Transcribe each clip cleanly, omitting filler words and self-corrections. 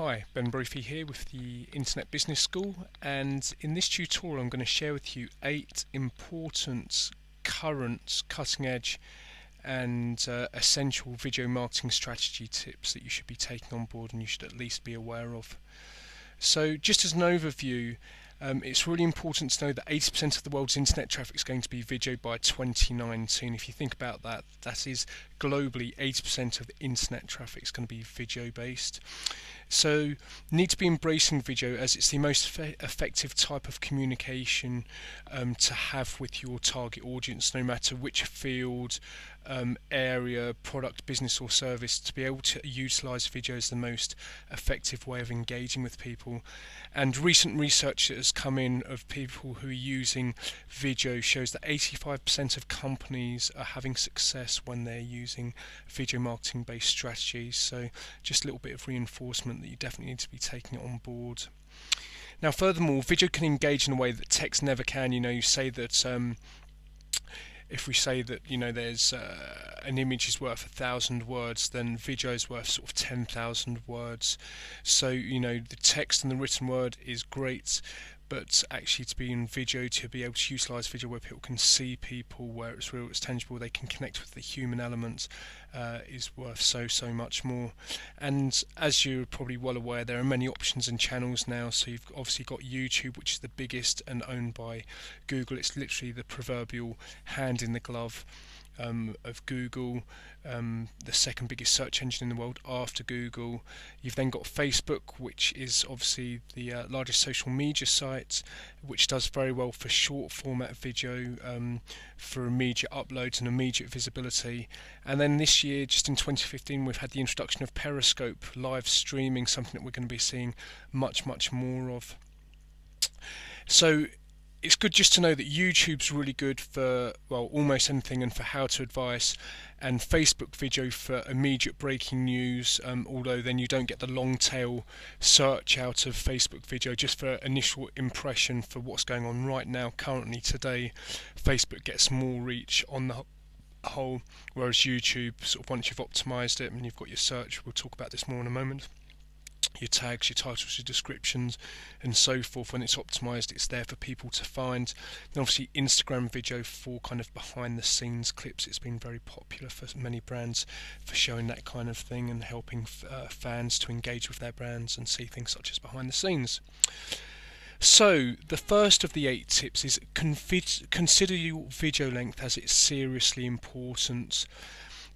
Hi, Ben Brophy here with the Internet Business School, and in this tutorial I'm going to share with you 8 important current cutting edge and essential video marketing strategy tips that you should be taking on board and you should at least be aware of. So just as an overview, it's really important to know that 80% of the world's internet traffic is going to be video by 2019. If you think about that, that is globally 80% of the internet traffic is going to be video based. So need to be embracing video as it's the most effective type of communication to have with your target audience, no matter which field, area, product, business or service. To be able to utilize video as the most effective way of engaging with people. And recent research that has come in of people who are using video shows that 85% of companies are having success when they're using video marketing based strategies. So just a little bit of reinforcement that you definitely need to be taking it on board. Now furthermore, video can engage in a way that text never can. You say that if we say that there's an image is worth 1,000 words, then video is worth sort of 10,000 words. So the text and the written word is great, but actually to be in video, to be able to utilize video where people can see people, where it's real, it's tangible, they can connect with the human element, is worth so much more. And as you're probably well aware, there are many options and channels now. So you've obviously got YouTube, which is the biggest and owned by Google. It's literally the proverbial hand in the glove of Google, the second biggest search engine in the world after Google. You've then got Facebook, which is obviously the largest social media site, which does very well for short format video, for immediate uploads and immediate visibility. And then this year, just in 2015, we've had the introduction of Periscope live streaming, something that we're going to be seeing much more of. So it's good just to know that YouTube's really good for, well, almost anything and for how-to advice, and Facebook video for immediate breaking news, although then you don't get the long tail search out of Facebook video, just for initial impression for what's going on right now, currently, today. Facebook gets more reach on the whole, whereas YouTube, sort of once you've optimized it and you've got your search, we'll talk about this more in a moment, your tags, your titles, your descriptions and so forth, when it's optimized, it's there for people to find. And obviously Instagram video for kind of behind the scenes clips, it's been very popular for many brands for showing that kind of thing and helping fans to engage with their brands and see things such as behind the scenes. So the first of the 8 tips is consider your video length as it's seriously important.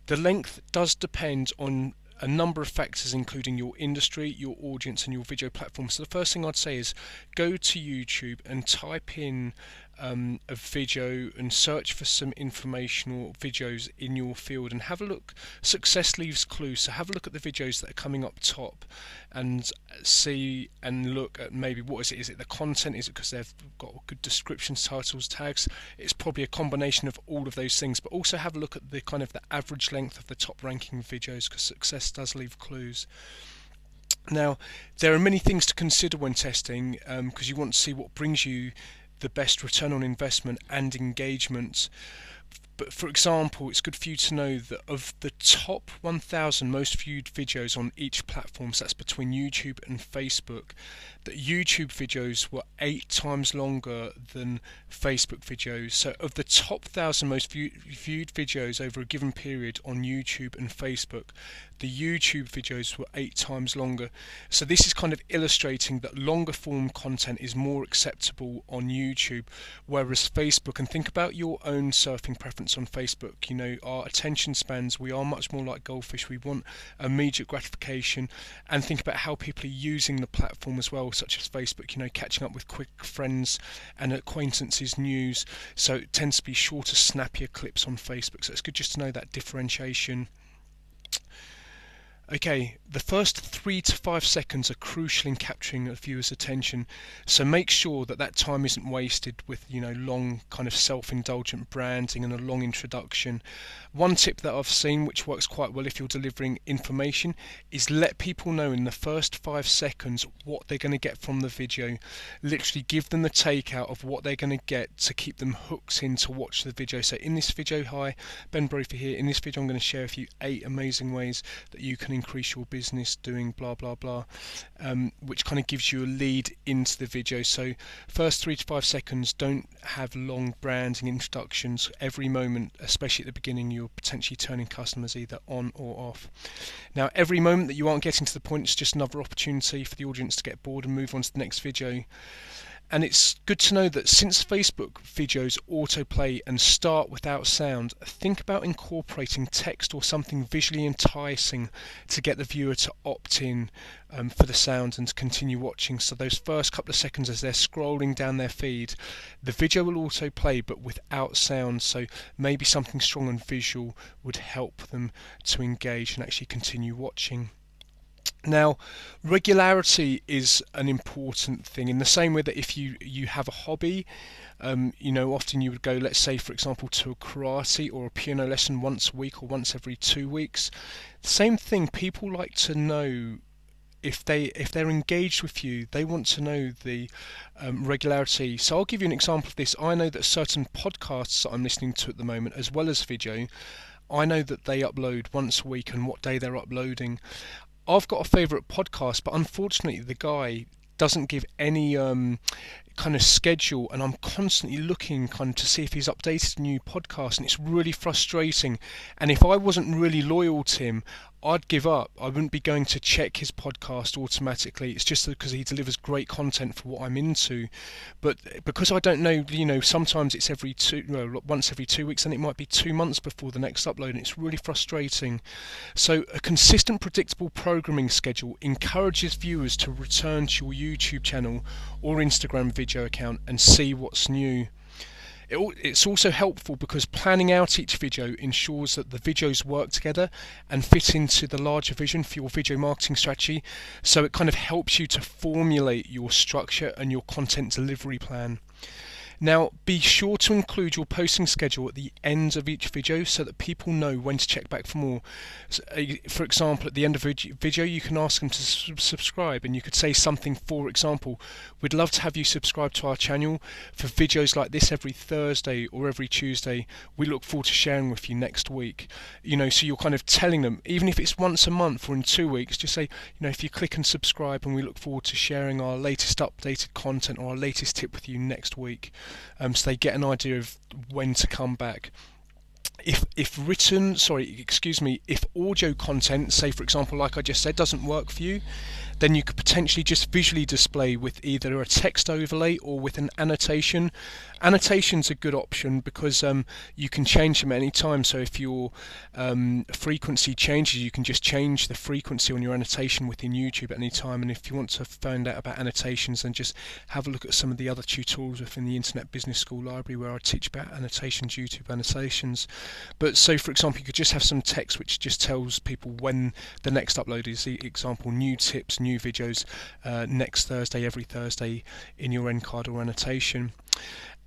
The length does depend on a number of factors, including your industry, your audience and your video platform. So the first thing I'd say is go to YouTube and type in a video and search for some informational videos in your field and have a look. Success leaves clues, so have a look at the videos that are coming up top and see and look at maybe what is it? Is it the content? Is it because they've got good descriptions, titles, tags? It's probably a combination of all of those things, but also have a look at the kind of the average length of the top ranking videos, because success does leave clues. Now there are many things to consider when testing, because you want to see what brings you the best return on investment and engagement. But for example, it's good for you to know that of the top 1,000 most viewed videos on each platform, so that's between YouTube and Facebook, that YouTube videos were 8 times longer than Facebook videos. So of the top 1,000 most viewed videos over a given period on YouTube and Facebook, the YouTube videos were 8 times longer. So this is kind of illustrating that longer form content is more acceptable on YouTube, whereas Facebook, and think about your own surfing preference on Facebook, our attention spans, we are much more like goldfish, we want immediate gratification, and think about how people are using the platform as well, such as Facebook, catching up with quick friends and acquaintances news, so it tends to be shorter, snappier clips on Facebook. So it's good just to know that differentiation. Okay, the first 3 to 5 seconds are crucial in capturing a viewer's attention, so make sure that that time isn't wasted with long kind of self-indulgent branding and a long introduction. One tip that I've seen which works quite well if you're delivering information is let people know in the first 5 seconds what they're going to get from the video. Literally give them the takeout of what they're going to get to keep them hooked in to watch the video. So in this video, hi, Ben Brophy here, in this video I'm going to share with you 8 amazing ways that you can can increase your business doing blah blah blah, which kind of gives you a lead into the video. So first 3 to 5 seconds, don't have long branding introductions. Every moment, especially at the beginning, you're potentially turning customers either on or off. Now every moment that you aren't getting to the point is just another opportunity for the audience to get bored and move on to the next video. And it's good to know that since Facebook videos autoplay and start without sound, think about incorporating text or something visually enticing to get the viewer to opt in for the sound and to continue watching. So those first couple of seconds as they're scrolling down their feed, the video will autoplay but without sound, so maybe something strong and visual would help them to engage and actually continue watching. Now, regularity is an important thing in the same way that if you have a hobby, often you would go, let's say, for example, to a karate or a piano lesson once a week or once every 2 weeks. The same thing, people like to know if they're engaged with you, they want to know the regularity. So I'll give you an example of this. I know that certain podcasts that I'm listening to at the moment, as well as video, I know that they upload once a week and what day they're uploading. I've got a favourite podcast, but unfortunately the guy doesn't give any kind of schedule, and I'm constantly looking kind of to see if he's updated a new podcast, and it's really frustrating. And if I wasn't really loyal to him, I'd give up. I wouldn't be going to check his podcast automatically. It's just because he delivers great content for what I'm into. But because I don't know, sometimes it's once every 2 weeks, and it might be 2 months before the next upload, and it's really frustrating. So a consistent, predictable programming schedule encourages viewers to return to your YouTube channel or Instagram video account and see what's new. It's also helpful because planning out each video ensures that the videos work together and fit into the larger vision for your video marketing strategy. So it kind of helps you to formulate your structure and your content delivery plan. Now, be sure to include your posting schedule at the end of each video so that people know when to check back for more. So, for example, at the end of a video, you can ask them to subscribe, and you could say something, for example, we'd love to have you subscribe to our channel for videos like this every Thursday or every Tuesday. We look forward to sharing with you next week. So you're kind of telling them, even if it's once a month or in 2 weeks, just say, if you click and subscribe, and we look forward to sharing our latest updated content or our latest tip with you next week. So they get an idea of when to come back. If audio content, say for example, like I just said, doesn't work for you, then you could potentially just visually display with either a text overlay or with an annotation. Annotation's a good option because you can change them any time. So if your frequency changes, you can just change the frequency on your annotation within YouTube at any time. And if you want to find out about annotations, then just have a look at some of the other tutorials within the Internet Business School library where I teach about annotations, YouTube annotations. But so for example, you could just have some text which just tells people when the next upload is. The example, new tips, new videos next Thursday, every Thursday in your end card or annotation.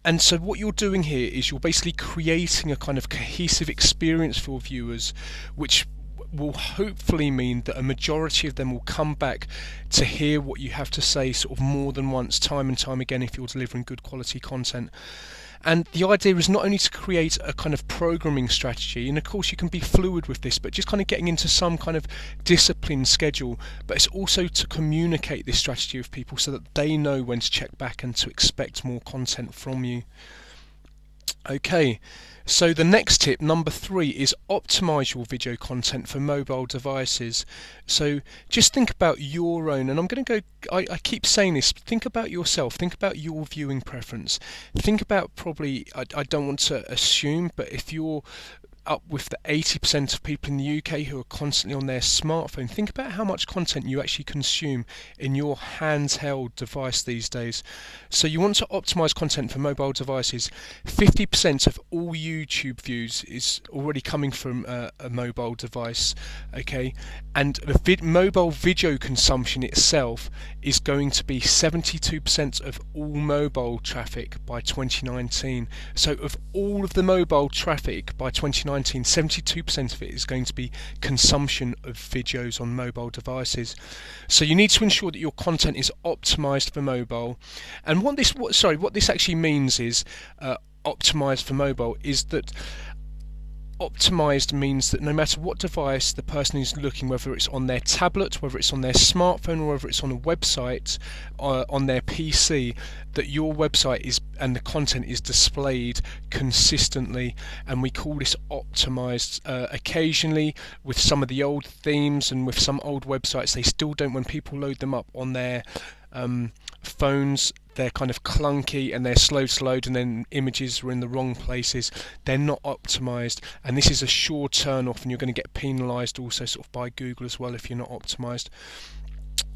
And so what you're doing here is you're basically creating a kind of cohesive experience for viewers, which will hopefully mean that a majority of them will come back to hear what you have to say sort of more than once, time and time again, if you're delivering good quality content. And the idea is not only to create a kind of programming strategy, and of course you can be fluid with this, but just kind of getting into some kind of disciplined schedule, but it's also to communicate this strategy with people so that they know when to check back and to expect more content from you. Okay, so the next tip, number 3, is optimize your video content for mobile devices. So just think about your own, and I'm going to go, I keep saying this, think about yourself, think about your viewing preference, think about probably, I don't want to assume, but if you're up with the 80% of people in the UK who are constantly on their smartphone, think about how much content you actually consume in your handheld device these days. So you want to optimize content for mobile devices. 50% of all YouTube views is already coming from a mobile device, okay? And the mobile video consumption itself is going to be 72% of all mobile traffic by 2019. So of all of the mobile traffic by 2019, 72% of it is going to be consumption of videos on mobile devices. So you need to ensure that your content is optimized for mobile. And what this actually means is optimized for mobile is that Optimized means that no matter what device the person is looking, whether it's on their tablet, whether it's on their smartphone, or whether it's on a website on their PC, that your website is and the content is displayed consistently, and we call this optimized. Occasionally with some of the old themes and with some old websites, they still don't, when people load them up on their phones, they're kind of clunky and they're slow to load, and then images are in the wrong places. They're not optimized, and this is a sure turn off, and you're going to get penalized also sort of by Google as well if you're not optimized.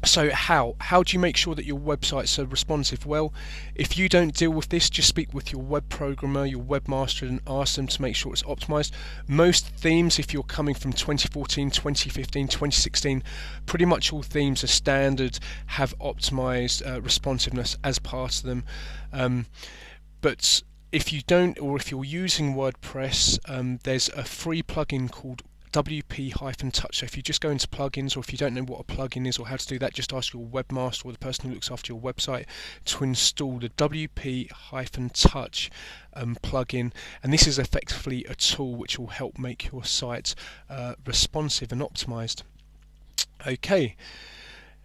So how do you make sure that your websites are responsive? Well, if you don't deal with this, just speak with your web programmer, your webmaster, and ask them to make sure it's optimized. Most themes, if you're coming from 2014, 2015, 2016, pretty much all themes are standard, have optimized responsiveness as part of them. But if you don't, or if you're using WordPress, there's a free plugin called WP-Touch. So if you just go into plugins, or if you don't know what a plugin is or how to do that, just ask your webmaster or the person who looks after your website to install the WP-Touch plugin, and this is effectively a tool which will help make your site responsive and optimized. Okay,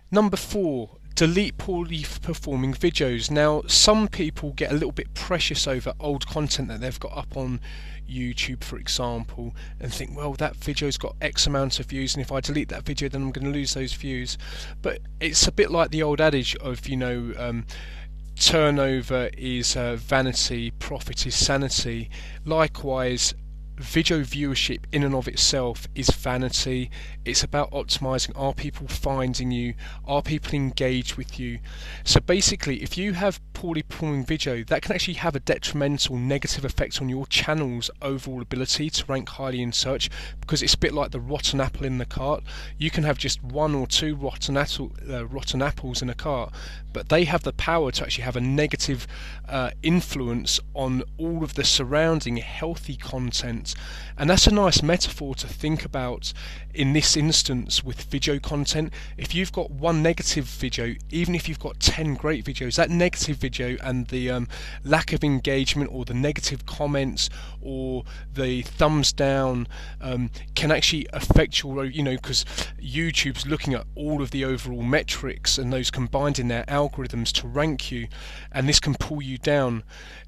number 4. Delete poorly performing videos. Now, some people get a little bit precious over old content that they've got up on YouTube, for example, and think, well, that video's got X amount of views, and if I delete that video, then I'm going to lose those views. But it's a bit like the old adage of, turnover is vanity, profit is sanity. Likewise, video viewership in and of itself is vanity. It's about optimizing. Are people finding you? Are people engaged with you? So basically, if you have poorly performing video, that can actually have a detrimental negative effect on your channel's overall ability to rank highly in search, because it's a bit like the rotten apple in the cart. You can have just 1 or 2 rotten apples in a cart, but they have the power to actually have a negative influence on all of the surrounding healthy content. And that's a nice metaphor to think about in this instance with video content. If you've got one negative video, even if you've got 10 great videos, that negative video and the lack of engagement, or the negative comments, or the thumbs down can actually affect your, because YouTube's looking at all of the overall metrics and those combined in their algorithms to rank you, and this can pull you down.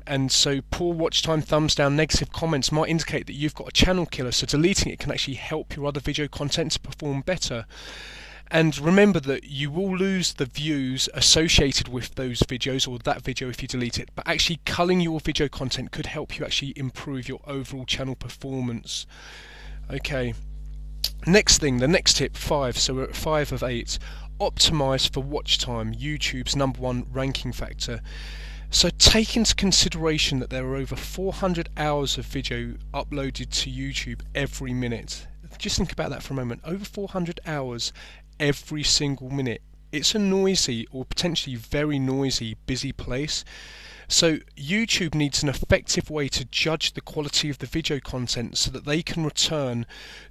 And so poor watch time, thumbs down, negative comments might indicate that you've got a channel killer, so deleting it can actually help your other video content to perform better. And remember that you will lose the views associated with those videos, or that video, if you delete it, but actually culling your video content could help you actually improve your overall channel performance. Okay, next thing, the next tip, 5, so we're at 5 of 8. Optimize for watch time, YouTube's #1 ranking factor. So take into consideration that there are over 400 hours of video uploaded to YouTube every minute. Just think about that for a moment. Over 400 hours every single minute. It's a noisy, or potentially very noisy, busy place. So YouTube needs an effective way to judge the quality of the video content so that they can return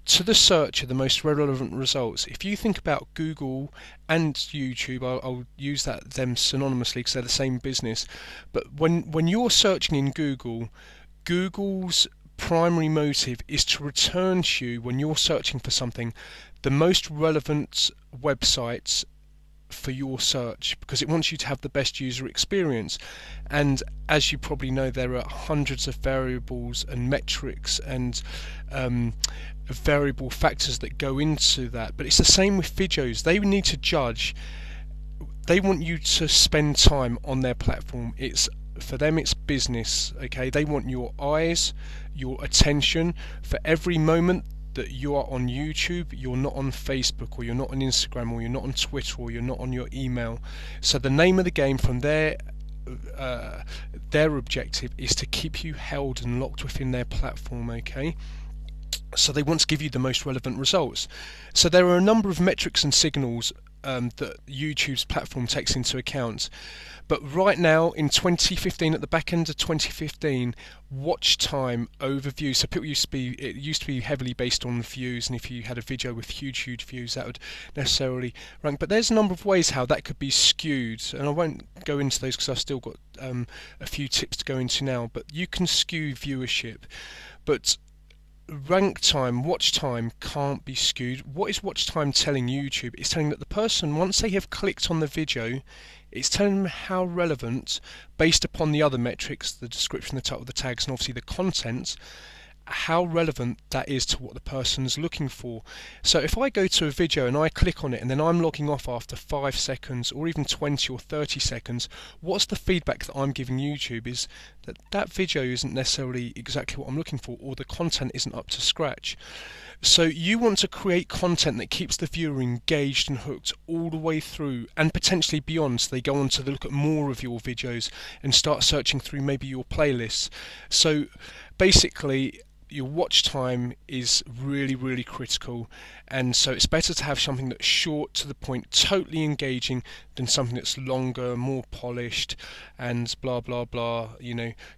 to the searcher the most relevant results. If you think about Google and YouTube, I'll use them synonymously because they're the same business, but when you're searching in Google, Google's primary motive is to return to you, when you're searching for something, the most relevant websites for your search, because it wants you to have the best user experience. And as you probably know, there are hundreds of variables and metrics and variable factors that go into that. But it's the same with videos. They need to judge. They want you to spend time on their platform. For them, it's business. Okay, they want your eyes, your attention for every moment that you are on YouTube. You're not on Facebook, or you're not on Instagram, or you're not on Twitter, or you're not on your email. So the name of the game from their objective is to keep you held and locked within their platform. Okay, so they want to give you the most relevant results. So there are a number of metrics and signals that YouTube's platform takes into account. But right now in 2015, at the back end of 2015, watch time over views. So it used to be heavily based on views, and if you had a video with huge views, that would necessarily rank. But there's a number of ways how that could be skewed, and I won't go into those because I've still got a few tips to go into now. But you can skew viewership. But rank time, watch time can't be skewed. What is watch time telling YouTube? It's telling that the person, once they have clicked on the video, it's telling them how relevant, based upon the other metrics, the description, the title, the tags, and obviously the content, how relevant that is to what the person's looking for. So if I go to a video and I click on it and then I'm logging off after 5 seconds or even 20 or 30 seconds, what's the feedback that I'm giving YouTube is that that video isn't necessarily exactly what I'm looking for, or the content isn't up to scratch. So you want to create content that keeps the viewer engaged and hooked all the way through and potentially beyond, so they go on to look at more of your videos and start searching through maybe your playlists. So basically your watch time is really critical, and so it's better to have something that's short, to the point, totally engaging, than something that's longer, more polished, and blah blah blah,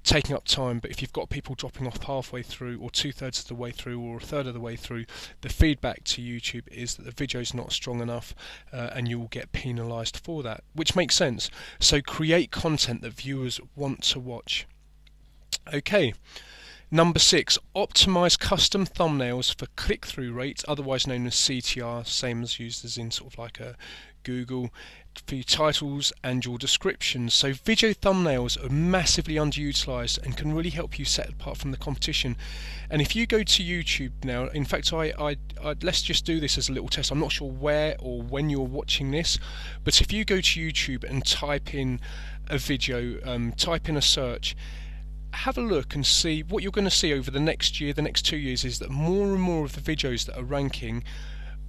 taking up time. But if you've got people dropping off halfway through, or 2/3 of the way through, or a third of the way through, the feedback to YouTube is that the video's not strong enough, and you will get penalised for that, which makes sense. So create content that viewers want to watch. Okay. Number 6, optimize custom thumbnails for click-through rates, otherwise known as CTR, same as used as in sort of like a Google, for your titles and your descriptions. So video thumbnails are massively underutilized and can really help you set apart from the competition. And if you go to YouTube now, in fact, let's just do this as a little test. I'm not sure where or when you're watching this, but if you go to YouTube and type in a video, type in a search, have a look and see what you're going to see over the next year, the next 2 years, is that more and more of the videos that are ranking,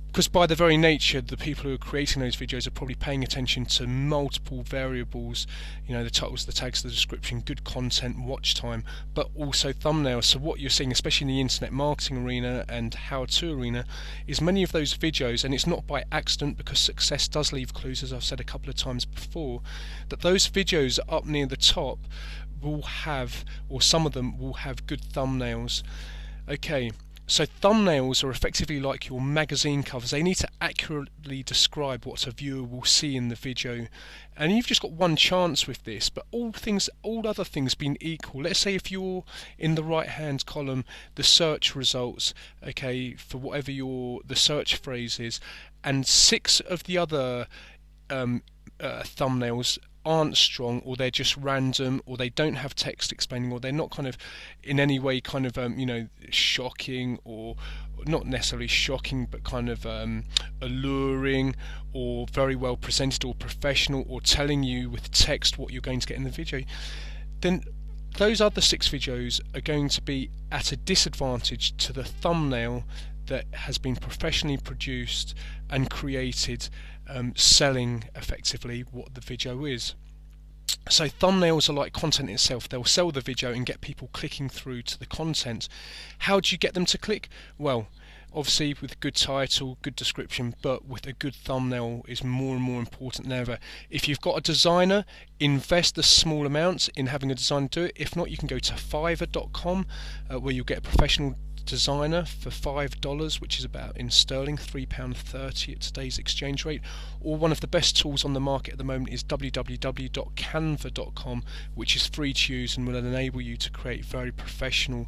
because by the very nature the people who are creating those videos are probably paying attention to multiple variables, the titles, the tags, the description, good content, watch time, but also thumbnails. So what you're seeing, especially in the internet marketing arena and how-to arena, is many of those videos, and it's not by accident because success does leave clues, as I've said a couple of times before, that those videos up near the top will have, or some of them will have, good thumbnails. Okay, so thumbnails are effectively like your magazine covers. They need to accurately describe what a viewer will see in the video, and you've just got one chance with this. But all other things being equal, let's say if you're in the right hand column, the search results, okay, for whatever the search phrase is, and 6 of the other thumbnails aren't strong, or they're just random, or they don't have text explaining, or they're not kind of in any way kind of shocking, or not necessarily shocking, but kind of alluring, or very well presented, or professional, or telling you with text what you're going to get in the video, then those other 6 videos are going to be at a disadvantage to the thumbnail that has been professionally produced and created, selling effectively what the video is. So thumbnails are like content itself. They'll sell the video and get people clicking through to the content. How do you get them to click? Well, obviously with a good title, good description, but with a good thumbnail is more and more important than ever. If you've got a designer, invest a small amount in having a designer do it. If not, you can go to fiverr.com, where you'll get a professional designer for $5, which is about, in sterling, £3.30 at today's exchange rate. Or one of the best tools on the market at the moment is www.canva.com, which is free to use and will enable you to create very professional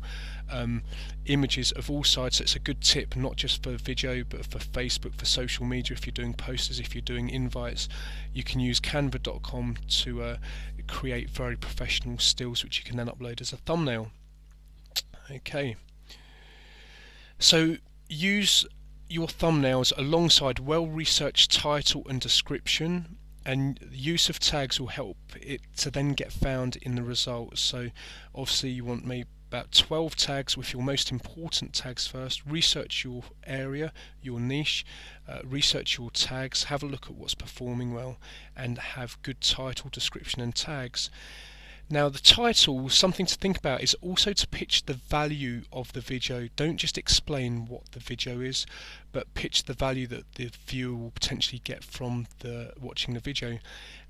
images of all sides. So it's a good tip, not just for video but for Facebook, for social media. If you're doing posters, if you're doing invites, you can use canva.com to create very professional stills, which you can then upload as a thumbnail. Okay, so use your thumbnails alongside well-researched title and description, and the use of tags will help it to then get found in the results. So obviously you want maybe about 12 tags with your most important tags first. Research your area, your niche, research your tags, have a look at what's performing well, and have good title, description and tags. Now the title, something to think about, is also to pitch the value of the video. Don't just explain what the video is, but pitch the value that the viewer will potentially get from watching the video.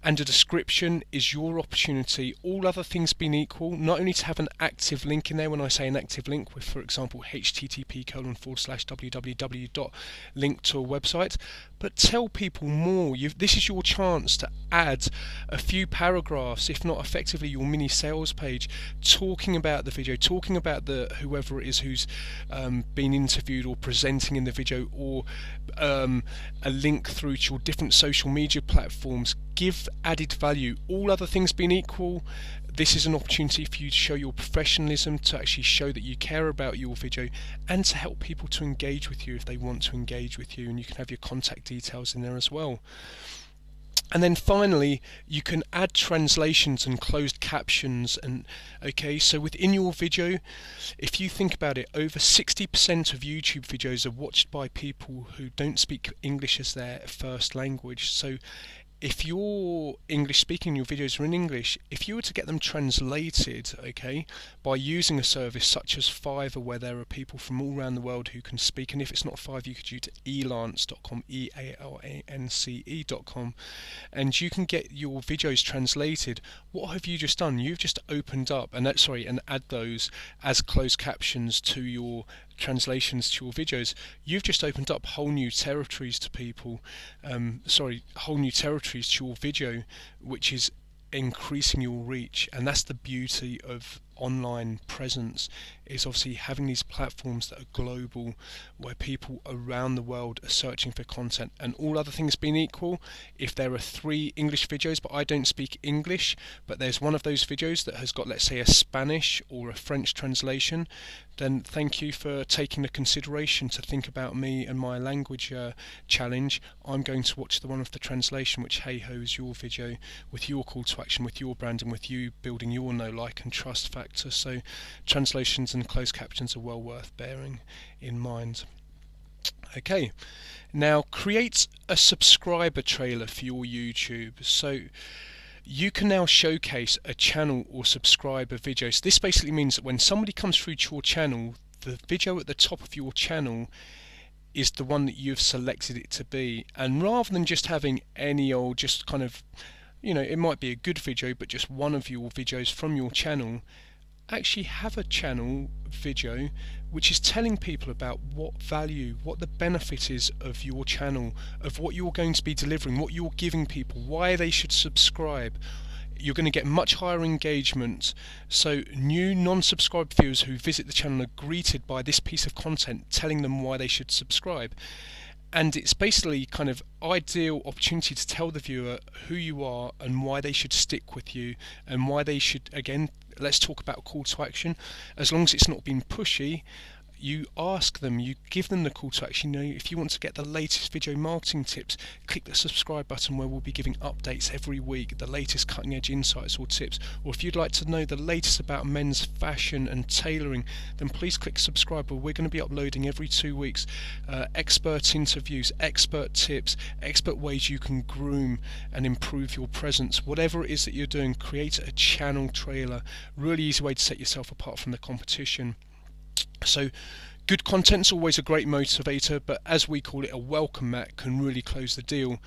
And a description is your opportunity, all other things being equal, not only to have an active link in there. When I say an active link, with, for example, http://www.link to a website, but tell people more. This is your chance to add a few paragraphs, if not effectively your mini sales page, talking about the video, talking about whoever it is who's been interviewed or presenting in the video, or a link through to your different social media platforms. Give added value. All other things being equal, this is an opportunity for you to show your professionalism, to actually show that you care about your video, and to help people to engage with you if they want to engage with you. And you can have your contact details in there as well. And then finally, you can add translations and closed captions. And okay, so within your video, if you think about it, over 60% of YouTube videos are watched by people who don't speak English as their first language. So if you're English speaking, your videos are in English, if you were to get them translated, okay, by using a service such as Fiverr, where there are people from all around the world who can speak, and if it's not Fiverr, you could use elance.com, EALANCE.com, and you can get your videos translated. What have you just done? You've just opened up, and add those as closed captions to your translations to your videos. You've just opened up whole new territories to people, whole new territories to your video, which is increasing your reach. And that's the beauty of online presence, is obviously having these platforms that are global, where people around the world are searching for content. And all other things being equal, if there are 3 English videos but I don't speak English, but there's one of those videos that has got, let's say, a Spanish or a French translation, then thank you for taking the consideration to think about me and my language challenge. I'm going to watch the one of the translation, which, hey ho, is your video with your call to action, with your branding, with you building your know, like and trust factor. So translations and closed captions are well worth bearing in mind. Okay, now create a subscriber trailer for your YouTube. So you can now showcase a channel or subscriber video. So this basically means that when somebody comes through to your channel, the video at the top of your channel is the one that you've selected it to be. And rather than just having any old, just kind of, it might be a good video, but just one of your videos from your channel, actually have a channel video which is telling people about what value, what the benefit is of your channel, of what you're going to be delivering, what you're giving people, why they should subscribe. You're going to get much higher engagement. So new non-subscribed viewers who visit the channel are greeted by this piece of content telling them why they should subscribe. And it's basically kind of ideal opportunity to tell the viewer who you are and why they should stick with you, and why they should, again, let's talk about call to action. As long as it's not been pushy, you ask them, you give them the call to action. If you want to get the latest video marketing tips, click the subscribe button, where we'll be giving updates every week, the latest cutting edge insights or tips. Or if you'd like to know the latest about men's fashion and tailoring, then please click subscribe. We're going to be uploading every 2 weeks expert interviews, expert tips, expert ways you can groom and improve your presence. Whatever it is that you're doing, create a channel trailer. Really easy way to set yourself apart from the competition. So good content's always a great motivator, but as we call it, a welcome mat can really close the deal.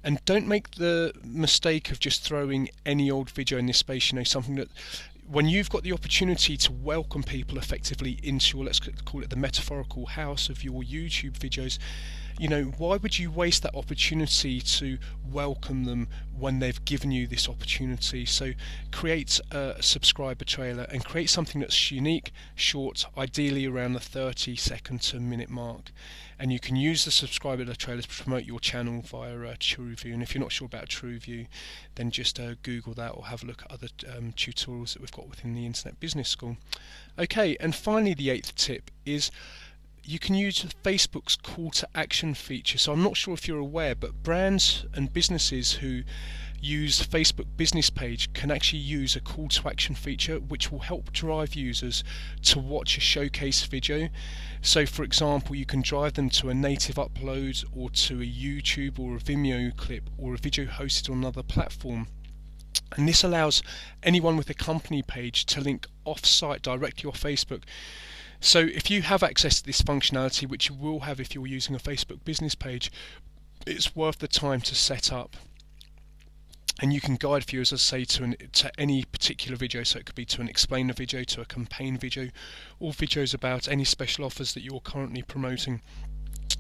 And don't make the mistake of just throwing any old video in this space. Something that, when you've got the opportunity to welcome people effectively into your, let's call it the metaphorical house of your YouTube videos, why would you waste that opportunity to welcome them when they've given you this opportunity? So create a subscriber trailer and create something that's unique, short, ideally around the 30-second to minute mark. And you can use the subscriber trailers to promote your channel via TrueView. And if you're not sure about TrueView, then just Google that or have a look at other tutorials that we've got within the Internet Business School. Okay, and finally, the 8th tip is you can use Facebook's call to action feature. So I'm not sure if you're aware, but brands and businesses who use Facebook business page can actually use a call to action feature, which will help drive users to watch a showcase video. So for example, you can drive them to a native upload, or to a YouTube or a Vimeo clip, or a video hosted on another platform. And this allows anyone with a company page to link off-site directly off Facebook. So if you have access to this functionality, which you will have if you're using a Facebook business page, it's worth the time to set up. And you can guide viewers, as I say, to any particular video. So it could be to an explainer video, to a campaign video, or videos about any special offers that you're currently promoting.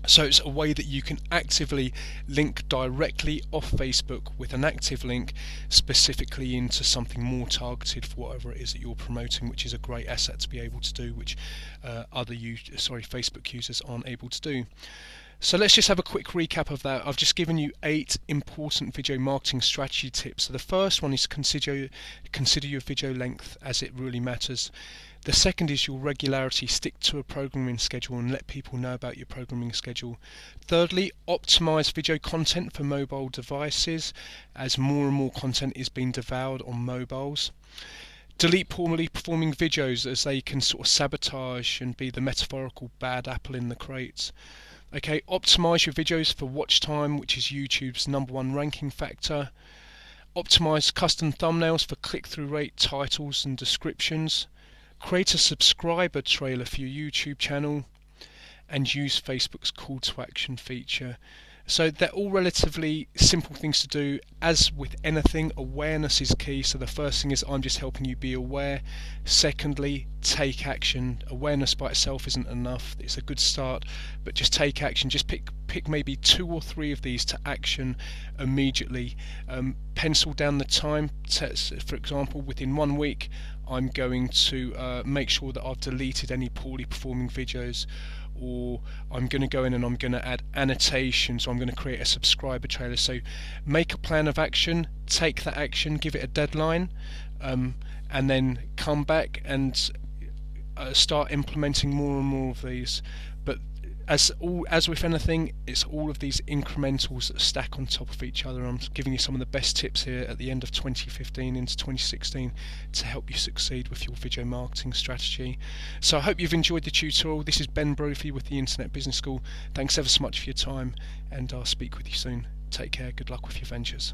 So it's a way that you can actively link directly off Facebook with an active link specifically into something more targeted for whatever it is that you're promoting, which is a great asset to be able to do, which Facebook users aren't able to do. So let's just have a quick recap of that. I've just given you 8 important video marketing strategy tips. So the first one is consider your video length, as it really matters. The second is your regularity. Stick to a programming schedule and let people know about your programming schedule. Thirdly, optimize video content for mobile devices, as more and more content is being devoured on mobiles. Delete poorly performing videos, as they can sort of sabotage and be the metaphorical bad apple in the crates. Okay, optimize your videos for watch time, which is YouTube's #1 ranking factor. Optimize custom thumbnails for click-through rate, titles and descriptions. Create a subscriber trailer for your YouTube channel, and use Facebook's call to action feature. So they're all relatively simple things to do. As with anything, awareness is key. So the first thing is I'm just helping you be aware. Secondly, take action. Awareness by itself isn't enough. It's a good start, but just take action. Just pick maybe 2 or 3 of these to action immediately. Pencil down the time. For example, within 1 week, I'm going to make sure that I've deleted any poorly performing videos, or I'm going to go in and I'm going to add annotations, or I'm going to create a subscriber trailer. So make a plan of action, take that action, give it a deadline, and then come back and start implementing more and more of these. But as with anything, it's all of these incrementals that stack on top of each other. I'm giving you some of the best tips here at the end of 2015 into 2016 to help you succeed with your video marketing strategy. So I hope you've enjoyed the tutorial. This is Ben Brophy with the Internet Business School. Thanks ever so much for your time, and I'll speak with you soon. Take care. Good luck with your ventures.